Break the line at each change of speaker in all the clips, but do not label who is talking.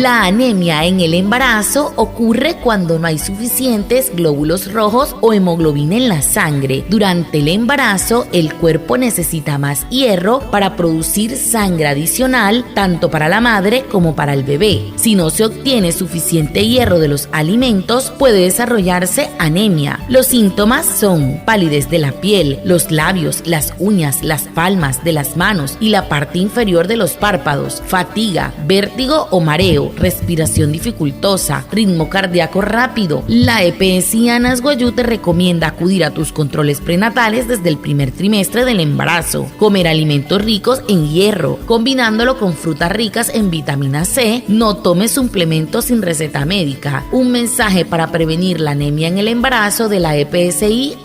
La anemia en el embarazo ocurre cuando no hay suficientes glóbulos rojos o hemoglobina en la sangre. Durante el embarazo, el cuerpo necesita más hierro para producir sangre adicional, tanto para la madre como para el bebé. Si no se obtiene suficiente hierro de los alimentos, puede desarrollarse anemia. Los síntomas son palidez de la piel, los labios, las uñas, las palmas de las manos y la parte inferior de los párpados, fatiga, vértigo o mareo, respiración dificultosa, ritmo cardíaco rápido. La EPS Wayuu te recomienda acudir a tus controles prenatales desde el primer trimestre del embarazo, comer alimentos ricos en hierro, combinándolo con frutas ricas en vitamina C, no tomes suplementos sin receta médica. Un mensaje para prevenir la anemia en el embarazo de la EPSI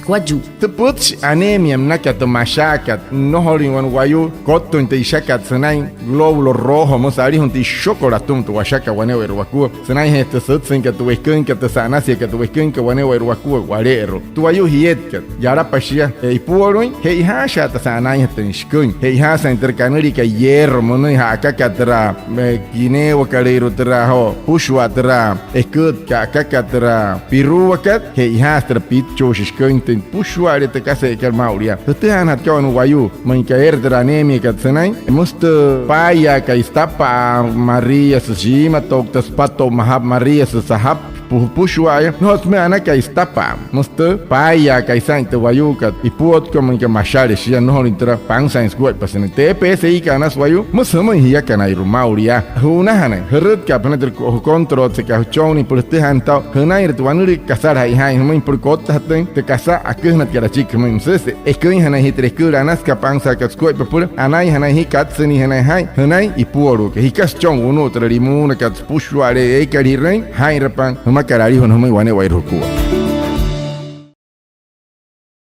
Wayuu.
Teputs anemia mnakat mashakat no horinwan Wayuu kotto inte ishakat sanai glóbulos rojos mosari hunti chocolatum tu washaka wanewer waku sanai este sutsen que tu wesken que te sanasi que tu wesken que wanewer waku warero tu Wayuu hietkat yara pashia e puoroin he hasha ta sanai este shkun he hasa intercaneri que hierro mono haka katra kine wakarero tra ho pushwa tra eskut ka kakatra piru wakat he hastra pitcho shkun ten pushwa te kase que mauria te hanat ka Wayuu man caer tra anemia kat sanai must paya ka istapa Maria sujima toktas pato mahab Maria sahab pushwaya no me ana ka istapa must paya ka isante Wayuu kat ipot como que mashare shia no intra pansa en squat pasen TPSI kana Wayuu musama hiya kana irumauria huna hana herut ka penetre control se ka choni por este hanta hana ir tu anuri kasar hai hai huma por kota te kasa akna kara chik huma se eskin hana hitre skura naska pansa ka squat por anai hana hi katseni hana hai hana ipuoru ke hikas chong uno tra rimuna ka pushware e kari rein hai rapan huma karari homa wane wairu kuwa.